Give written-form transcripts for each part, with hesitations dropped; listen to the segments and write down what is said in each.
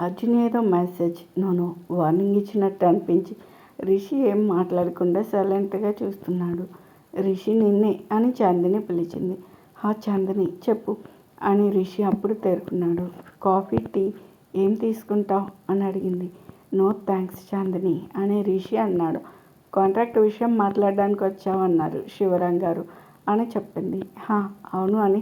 అర్జున్ ఏదో message నోను warning ఇచ్చినట్టు అనిపించి రిషి ఏం మాట్లాడకుండా సైలెంట్గా చూస్తున్నాడు. రిషి నిన్నే అని చాందిని పిలిచింది. హా చాందిని చెప్పు అని రిషి అప్పుడు తేరుకున్నాడు. కాఫీ టీ ఏం తీసుకుంటావు అని అడిగింది. నో థ్యాంక్స్ చాందిని అని రిషి అన్నాడు. కాంట్రాక్ట్ విషయం మాట్లాడడానికి వచ్చావన్నారు శివరాం గారు అని చెప్పింది. హా అవును అని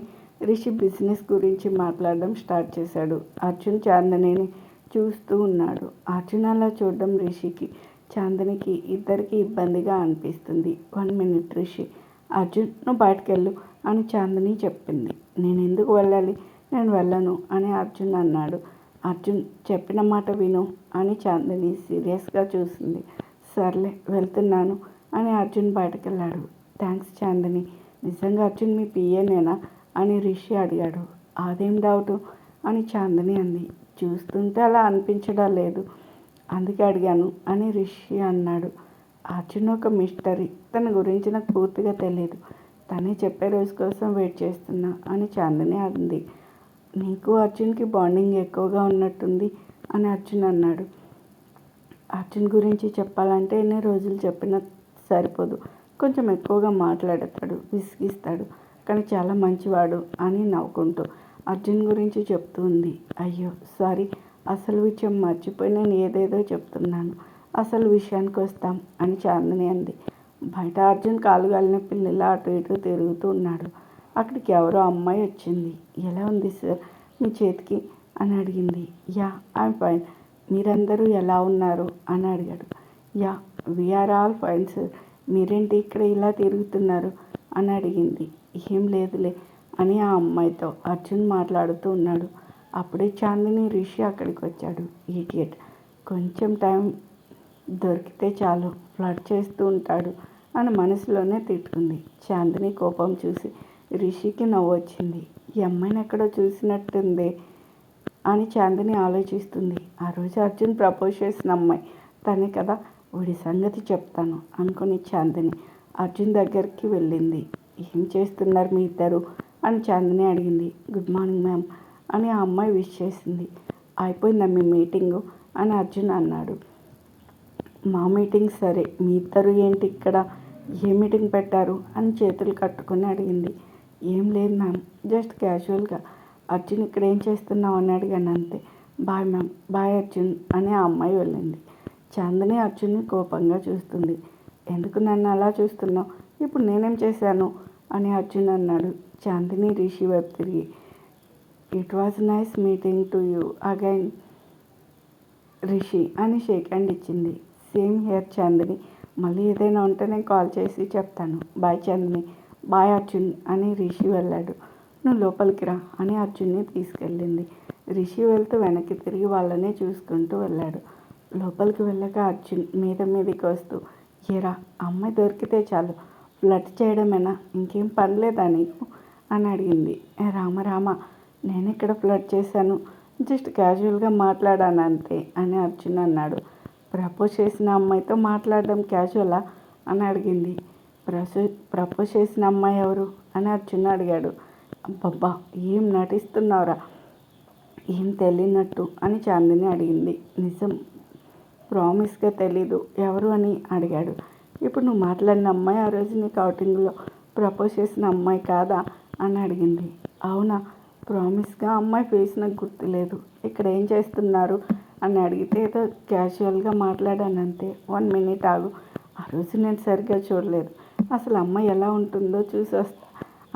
రిషి బిజినెస్ గురించి మాట్లాడడం స్టార్ట్ చేశాడు. అర్జున్ చాందినిని చూస్తూ ఉన్నాడు. అర్జున్ అలా చూడడం రిషికి చాందినికి ఇద్దరికి ఇబ్బందిగా అనిపిస్తుంది. 1 minute రిషి. అర్జున్ నువ్వు బయటకెళ్ళు అని చాందిని చెప్పింది. నేను ఎందుకు వెళ్ళాలి, నేను వెళ్ళను అని అర్జున్ అన్నాడు. అర్జున్ చెప్పిన మాట విను అని చాందిని సీరియస్గా చూసింది. సర్లే వెళ్తున్నాను అని అర్జున్ బయటకెళ్ళాడు. థ్యాంక్స్ చాందిని. నిజంగా అర్జున్ మీ పిఏనేనా అని రిషి అడిగాడు. అదేం డౌటు అని చాందిని అంది. చూస్తుంటే అలా అనిపించడం లేదు, అందుకే అడిగాను అని రిషి అన్నాడు. అర్జున్ ఒక మిస్టరీ, తన గురించి నాకు పూర్తిగా తెలియదు, తనే చెప్పే రోజు కోసం వెయిట్ చేస్తున్నా అని చాందిని అంది. నీకు అర్జున్కి బాండింగ్ ఎక్కువగా ఉన్నట్టుంది అని అర్జున్ అన్నాడు. అర్జున్ గురించి చెప్పాలంటే ఎన్ని రోజులు చెప్పినా సరిపోదు, కొంచెం ఎక్కువగా మాట్లాడతాడు, విసిగిస్తాడు, కానీ చాలా మంచివాడు అని నవ్వుకుంటూ అర్జున్ గురించి చెప్తూ ఉంది. అయ్యో సారీ, అసలు విషయం మర్చిపోయి నేను ఏదేదో చెప్తున్నాను, అసలు విషయానికి వస్తాం అని చాందిని అంది. బయట అర్జున్ కాలు గాలిన పిల్లలా అటు ఇటు తిరుగుతూ ఉన్నాడు. అక్కడికి ఎవరో అమ్మాయి వచ్చింది. ఎలా ఉంది సార్ మీ చేతికి అని అడిగింది. యా ఐఎమ్ ఫైన్, మీరందరూ ఎలా ఉన్నారు అని అడిగాడు. Yeah we are all fine sir, మీరేంటి ఇక్కడ ఇలా తిరుగుతున్నారు అని అడిగింది. ఏం లేదులే అని ఆ అమ్మాయితో అర్జున్ మాట్లాడుతూ ఉన్నాడు. అప్పుడే చాందిని రిషి అక్కడికి వచ్చాడు. ఈడియట్, కొంచెం టైం దొరికితే చాలు ఫ్లర్ట్ చేస్తూ ఉంటాడు అని మనసులోనే తిట్టుకుంది. చాందిని కోపం చూసి రిషికి నవ్వు వచ్చింది. ఈ అమ్మాయిని ఎక్కడో చూసినట్టుంది అని చాందిని ఆలోచిస్తుంది. ఆ రోజు అర్జున్ ప్రపోజ్ చేసిన అమ్మాయి తనే కదా, వీడి సంగతి చెప్తాను అనుకుని చాందిని అర్జున్ దగ్గరికి వెళ్ళింది. ఏం చేస్తున్నారు మీ ఇద్దరు అని చాందిని అడిగింది. గుడ్ మార్నింగ్ మ్యామ్ అని ఆ అమ్మాయి విష్ చేసింది. అయిపోయిందా మీ మీటింగు అని అర్జున్ అన్నాడు. మా మీటింగ్ సరే, మీ ఇద్దరు ఏంటి ఇక్కడ, ఏ మీటింగ్ పెట్టారు అని చేతులు కట్టుకుని అడిగింది. ఏం లేదు మ్యామ్, జస్ట్ క్యాజువల్గా అర్జున్ ఇక్కడ ఏం చేస్తున్నావు అని అడిగాను అంతే. Bye ma'am. బాయ్ అర్జున్ అని ఆ అమ్మాయి వెళ్ళింది. చాందిని అర్జున్ని కోపంగా చూస్తుంది. ఎందుకు నన్ను అలా చూస్తున్నావు, ఇప్పుడు నేనేం చేశాను అని అర్జున్ అన్నాడు. చాందిని రిషి వైపు తిరిగి it was nice meeting to you again Rishi అని షేక్ హ్యాండ్ ఇచ్చింది. సేమ్ హియర్ చాందిని, మళ్ళీ ఏదైనా ఉంటే నేను కాల్ చేసి చెప్తాను. బాయ్ చాందిని. బాయ్ అర్జున్ అని రిషి వెళ్ళాడు. నువ్వు లోపలికి రా అని అర్జున్ని తీసుకెళ్ళింది. రిషి వెళ్తూ వెనక్కి తిరిగి వాళ్ళనే చూసుకుంటూ వెళ్ళాడు. లోపలికి వెళ్ళక అర్జున్ మీదకి వస్తూ, ఏరా అమ్మాయి దొరికితే చాలు ఫ్లర్ట్ చేయడమేనా, ఇంకేం పనిలేదా నీకు అని అడిగింది. రామ నేను ఇక్కడ ఫ్లర్ట్ చేశాను, జస్ట్ క్యాజువల్గా మాట్లాడాను అంతే అని అర్జున్ అన్నాడు. ప్రపోజ్ చేసిన అమ్మాయితో మాట్లాడడం క్యాజువలా అని అడిగింది. ప్రపోజ్ చేసిన అమ్మాయి ఎవరు అని అర్జున్ అడిగాడు. అబ్బబ్బా ఏం నటిస్తున్నావురా, ఏం తెలియనట్టు అని చాందిని అడిగింది. నిజం ప్రామిస్గా తెలీదు ఎవరు అని అడిగాడు. ఇప్పుడు నువ్వు మాట్లాడిన అమ్మాయి ఆ రోజు నీకు అవుటింగ్లో ప్రపోజ్ చేసిన అమ్మాయి కాదా అని అడిగింది. అవునా, ప్రామిస్గా అమ్మాయి ఫేస్ నాకు గుర్తులేదు. ఇక్కడ ఏం చేస్తున్నారు అని అడిగితే ఏదో క్యాజువల్గా మాట్లాడాను అంతే. 1 minute ఆగు, ఆ రోజు నేను సరిగ్గా చూడలేదు, అసలు అమ్మాయి ఎలా ఉంటుందో చూసి వస్తా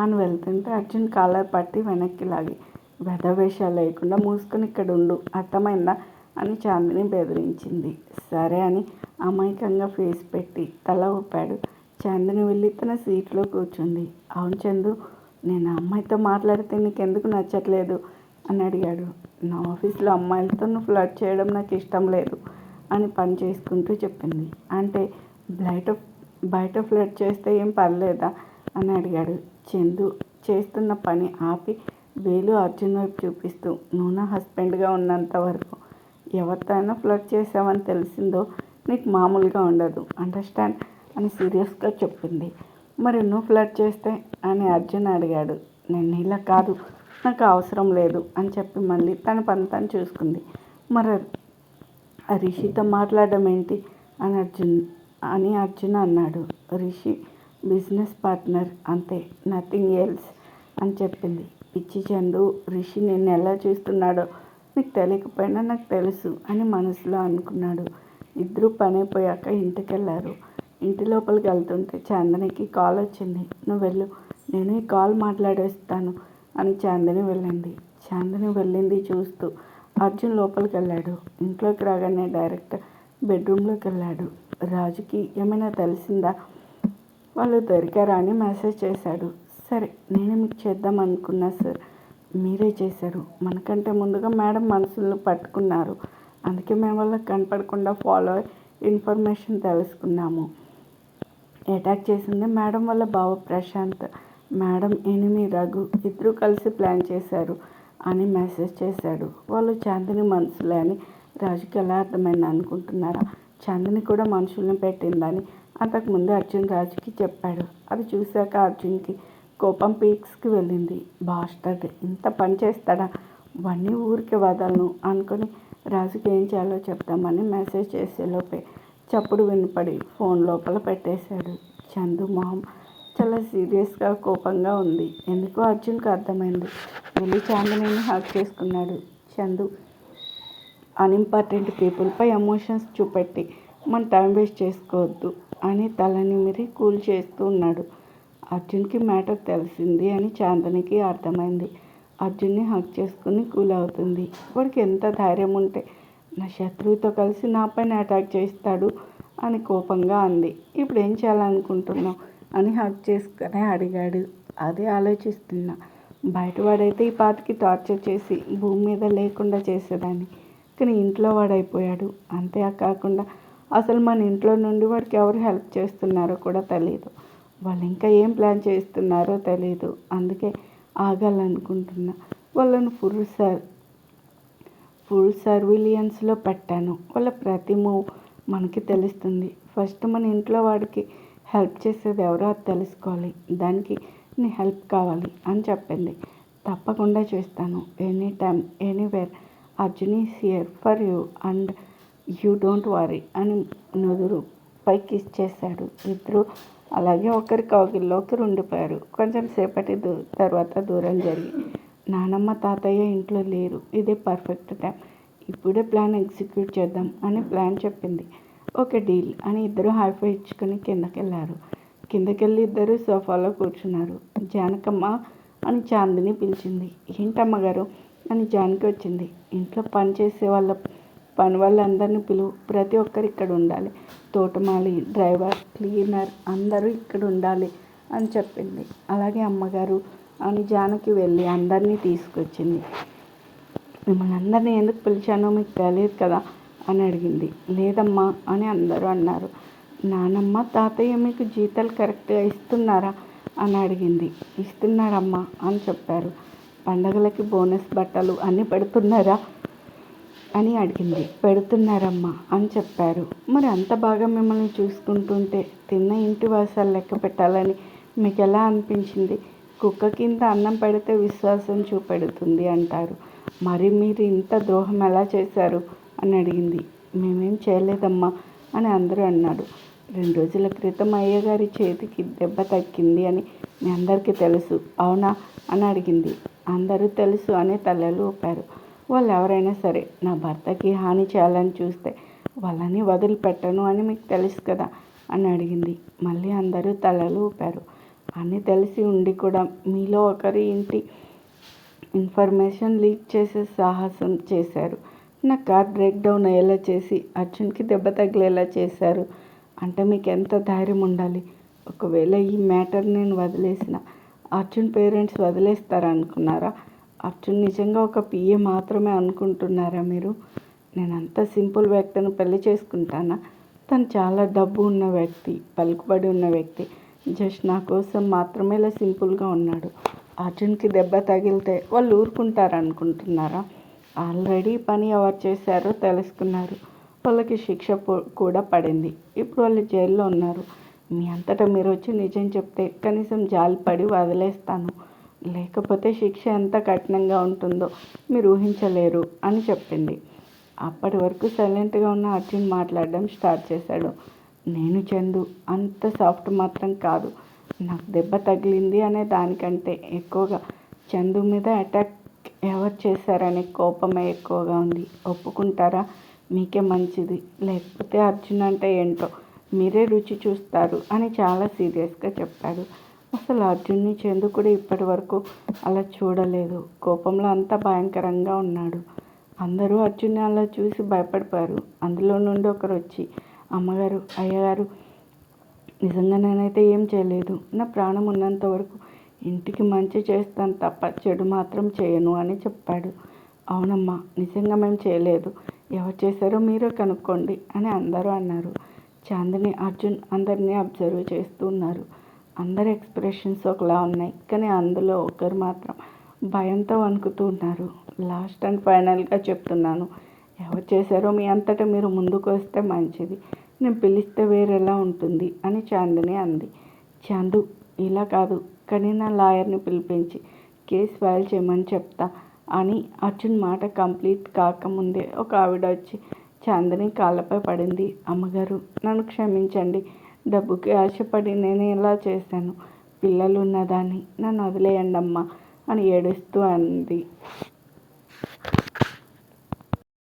అని వెళ్తుంటే అర్జున్ కాలర్ పట్టి వెనక్కి లాగి, వెధవేషాలు లేకుండా మూసుకొని ఇక్కడ ఉండు, అర్థమైందా అని చాందిని బెదిరించింది. సరే అని అమాయకంగా ఫేస్ పెట్టి తల ఊపాడు. చాందిని వెళ్ళి తన సీట్లో కూర్చుంది. అవును చందు, నేను ఆ అమ్మాయితో మాట్లాడితే నీకెందుకు నచ్చట్లేదు అని అడిగాడు. నా ఆఫీస్లో అమ్మాయిలతో నువ్వు ఫ్లర్ట్ చేయడం నాకు ఇష్టం లేదు అని పని చేసుకుంటూ చెప్పింది. అంటే బయట ఫ్లర్ట్ చేస్తే ఏం పర్లేదా అని అడిగాడు. చందు చేస్తున్న పని ఆపి వేలు అర్జున్ వైపు చూపిస్తూ, నువ్వు నా హస్బెండ్గా ఉన్నంత వరకు ఎవరితో అయినా ఫ్లర్ట్ చేసావని తెలిసిందో నీకు మామూలుగా ఉండదు, అండర్స్టాండ్ అని సీరియస్గా చెప్పింది. మరి నువ్వు ఫ్లర్ట్ చేస్తే అని అర్జున్ అడిగాడు. నేను ఇలా కాదు, నాకు అవసరం లేదు అని చెప్పి మళ్ళీ తన పని తను చూసుకుంది. మరి ఆ రిషితో మాట్లాడడం ఏంటి అని అర్జున్ అన్నాడు. రిషి బిజినెస్ పార్ట్నర్ అంతే, నథింగ్ ఎల్స్ అని చెప్పింది. పిచ్చి చందు, రిషి నిన్ను ఎలా చూస్తున్నాడో నీకు తెలియకపోయినా నాకు తెలుసు అని మనసులో అనుకున్నాడు. ఇద్దరూ పని అయిపోయాక ఇంటికి వెళ్ళారు. ఇంటి లోపలికి వెళ్తుంటే చాందనికి కాల్ వచ్చింది. నువ్వు వెళ్ళు, నేను ఈ కాల్ మాట్లాడేస్తాను అని చాందని వెళ్ళింది. చాందని వెళ్ళింది చూస్తూ అర్జున్ లోపలికి వెళ్ళాడు. ఇంట్లోకి రాగానే డైరెక్ట్ బెడ్రూమ్లోకి వెళ్ళాడు. రాజుకి ఏమైనా తెలిసిందా, వాళ్ళు దొరికారా అని మెసేజ్ చేశాడు. సరే, నేను మీకు చేద్దాం అనుకున్నా సార్, మీరే చేశారు. మనకంటే ముందుగా మేడం మనసులను పట్టుకున్నారు. అందుకే మేము వాళ్ళకి కనపడకుండా ఫాలో అయ్యి ఇన్ఫర్మేషన్ తెలుసుకున్నాము. అటాక్ చేసింది మేడం వాళ్ళ బావ ప్రశాంత్, మేడం ఎనిమి రఘు ఇద్దరు కలిసి ప్లాన్ చేశారు అని మెసేజ్ చేశాడు. వాళ్ళు చాందిని మనుషులే అని రాజుకి ఎలా అర్థమైంది అనుకుంటున్నారా? చాందిని కూడా మనుషుల్ని పెట్టిందని అంతకుముందే అర్జున్ రాజుకి చెప్పాడు. అది చూశాక అర్జున్కి కోపం పీక్స్కి వెళ్ళింది. బాస్టర్డ్ ఇంత పని చేస్తాడా, వాణ్ణి ఊరికి వదలను అనుకుని రాజుకి ఏం చేయాలో చెప్తామని మెసేజ్ చేసేలోపే చప్పుడు వినపడి ఫోన్ లోపల పెట్టేశాడు. చందు మొహం చాలా సీరియస్గా కోపంగా ఉంది. ఎందుకో అర్జున్కి అర్థమైంది. వెళ్ళి చాందినిని హక్ చేసుకున్నాడు. చందు, అన్ఇంపార్టెంట్ పీపుల్పై ఎమోషన్స్ చూపెట్టి మన టైం వేస్ట్ చేసుకోవద్దు అని తల నిమిరి కూల్ చేస్తూ ఉన్నాడు. అర్జున్కి మ్యాటర్ తెలిసింది అని చాందనికి అర్థమైంది. అర్జున్ని హక్ చేసుకుని కూల్ అవుతుంది. వాడికి ఎంత ధైర్యం ఉంటే నా శత్రువుతో కలిసి నాపైన అటాక్ చేస్తాడు అని కోపంగా అంది. ఇప్పుడు ఏం చేయాలనుకుంటున్నావు అని హక్ చేసుకుని అడిగాడు. అదే ఆలోచిస్తున్నా. బయటవాడైతే ఈ పాటికి టార్చర్ చేసి భూమి మీద లేకుండా చేసేదాన్ని. కానీ ఇంట్లో వాడైపోయాడు. అంతే కాకుండా అసలు మన ఇంట్లో నుండి వాడికి ఎవరు హెల్ప్ చేస్తున్నారో కూడా తెలియదు. వాళ్ళు ఇంకా ఏం ప్లాన్ చేస్తున్నారో తెలియదు. అందుకే ఆగాలనుకుంటున్నా. వాళ్ళను ఫుల్ సర్విలియన్స్లో పెట్టాను. వాళ్ళ ప్రతి మూవ్ మనకి తెలుస్తుంది. ఫస్ట్ మన ఇంట్లో వాడికి హెల్ప్ చేసేది ఎవరో అది తెలుసుకోవాలి. దానికి నీ హెల్ప్ కావాలి అని చెప్పింది. తప్పకుండా చేస్తాను. Any time anywhere Arjun is here for you and you don't worry అని నుదురు పై కిస్ చేశాడు. ఇద్దరు అలాగే ఒకరి కౌగిల్లో ఒకరు ఉండిపోయారు. కొంచెం సేపటి తర్వాత దూరం జరిగి నానమ్మ తాతయ్య ఇంట్లో లేరు, ఇదే పర్ఫెక్ట్ టైం, ఇప్పుడే ప్లాన్ ఎగ్జిక్యూట్ చేద్దాం అని ప్లాన్ చెప్పింది. ఓకే డీల్ అని ఇద్దరు హైఫై ఇచ్చుకొని కిందకెళ్ళారు. కిందకెళ్ళి ఇద్దరు సోఫాలో కూర్చున్నారు. జానకమ్మ అని చాందిని పిలిచింది. ఏంటమ్మగారు అని జానకి వచ్చింది. ఇంట్లో పని వాళ్ళందరినీ పిలువు, ప్రతి ఒక్కరు ఇక్కడ ఉండాలి. తోటమాలి, డ్రైవర్, క్లీనర్ అందరూ ఇక్కడ ఉండాలి అని చెప్పింది. అలాగే అమ్మగారు అని జానకి వెళ్ళి అందరినీ తీసుకొచ్చింది. మిమ్మల్ని అందరినీ ఎందుకు పిలిచానో మీకు తెలియదు కదా అని అడిగింది. లేదమ్మా అని అందరూ అన్నారు. నానమ్మ తాతయ్య మీకు జీతాలు కరెక్ట్గా ఇస్తున్నారా అని అడిగింది. ఇస్తున్నారమ్మా అని చెప్పారు. పండగలకి బోనస్ బట్టలు అన్నీ పెడుతున్నారా అని అడిగింది. పెడుతున్నారమ్మా అని చెప్పారు. మరి అంత బాగా మిమ్మల్ని చూసుకుంటుంటే తిన్న ఇంటి వాసాలు లెక్క పెట్టాలని మీకు ఎలా అనిపించింది? కుక్క కింద అన్నం పెడితే విశ్వాసం చూపెడుతుంది అంటారు. మరి మీరు ఇంత ద్రోహం ఎలా చేశారు అని అడిగింది. మేమేం చేయలేదమ్మా అని అందరూ అన్నాడు. 2 రోజుల క్రితం అయ్యగారి చేతికి దెబ్బ తగ్గింది అని మీ అందరికీ తెలుసు అవునా అని అడిగింది. అందరూ తెలుసు అని తలలు ఊపారు. వాళ్ళు ఎవరైనా సరే నా భర్తకి హాని చేయాలని చూస్తే వాళ్ళని వదిలిపెట్టను అని మీకు తెలుసు కదా అని అడిగింది. మళ్ళీ అందరూ తలలు ఊపారు. అన్నీ తెలిసి ఉండి కూడా మీలో ఒకరి ఇంటి ఇన్ఫర్మేషన్ లీక్ చేసే సాహసం చేశారు. నా కార్ బ్రేక్ డౌన్ అయ్యేలా చేసి అర్జున్కి దెబ్బ తగిలేలా చేశారు అంటే మీకు ఎంత ధైర్యం ఉండాలి? ఒకవేళ ఈ మ్యాటర్ నేను వదిలేసిన అర్జున్ పేరెంట్స్ వదిలేస్తారనుకున్నారా? అర్జున్ నిజంగా ఒక పిఏ మాత్రమే అనుకుంటున్నారా మీరు? నేను అంత సింపుల్ వ్యక్తిని పెళ్లి చేసుకుంటానా? తను చాలా డబ్బు ఉన్న వ్యక్తి, పలుకుబడి ఉన్న వ్యక్తి. జస్ట్ నా కోసం మాత్రమే ఇలా సింపుల్గా ఉన్నాడు. అర్జున్కి దెబ్బ తగిలితే వాళ్ళు ఊరుకుంటారనుకుంటున్నారా? ఆల్రెడీ పని ఎవరు చేశారో తెలుసుకున్నారు. వాళ్ళకి శిక్ష కూడా పడింది. ఇప్పుడు వాళ్ళు జైల్లో ఉన్నారు. మీ అంతటా మీరు వచ్చి నిజం చెప్తే కనీసం జాలిపడి వదిలేస్తాను. లేకపోతే శిక్ష ఎంత కఠినంగా ఉంటుందో మీరు ఊహించలేరు అని చెప్పింది. అప్పటి వరకు సైలెంట్గా ఉన్న అర్జున్ మాట్లాడడం స్టార్ట్ చేశాడు. నేను చందు అంత సాఫ్ట్ మాత్రం కాదు. నాకు దెబ్బ తగిలింది అనే దానికంటే ఎక్కువగా చందు మీద అటాక్ ఎవరు చేశారనే కోపమే ఎక్కువగా ఉంది. ఒప్పుకుంటారా? మీకే మంచిది. లేకపోతే అర్జున్ అంటే ఏంటో మీరే రుచి చూస్తారు అని చాలా సీరియస్గా చెప్పాడు. అసలు అర్జున్ని చందు కూడా ఇప్పటి వరకు అలా చూడలేదు. కోపంలో అంత భయంకరంగా ఉన్నాడు. అందరూ అర్జున్ని అలా చూసి భయపడిపోయారు. అందులో నుండి ఒకరు వచ్చి, అమ్మగారు, అయ్యగారు, నిజంగా నేనైతే ఏం చేయలేదు. నా ప్రాణం ఉన్నంత వరకు ఇంటికి మంచి చేస్తాను తప్ప చెడు మాత్రం చేయను అని చెప్పాడు. అవునమ్మా, నిజంగా మేము చేయలేదు. ఎవరు చేశారో మీరే కనుక్కోండి అని అందరూ అన్నారు. చాందిని, అర్జున్ అందరినీ అబ్జర్వ్ చేస్తూ ఉన్నారు. అందరి ఎక్స్ప్రెషన్స్ ఒకలా ఉన్నాయి. కానీ అందులో ఒకరు మాత్రం భయంతో వణుకుతూ ఉన్నారు. లాస్ట్ అండ్ ఫైనల్గా చెప్తున్నాను, ఎవరు చేశారో మీ అంతటా మీరు ముందుకు వస్తే మంచిది. నేను పిలిస్తే వేరేలా ఉంటుంది అని చాందిని అంది. చందు, ఇలా కాదు, కానీ నా లాయర్ని పిలిపించి కేసు ఫైల్ చేయమని చెప్తా అని అర్జున్ మాట కంప్లీట్ కాకముందే ఒక ఆవిడ వచ్చి చాందిని కాళ్ళపై పడింది. అమ్మగారు, నన్ను క్షమించండి. డబ్బుకి ఆశపడి నేను ఇలా చేశాను. పిల్లలు ఉన్నదాన్ని, నన్ను వదిలేయండి అమ్మా అని ఏడుస్తూ అంది.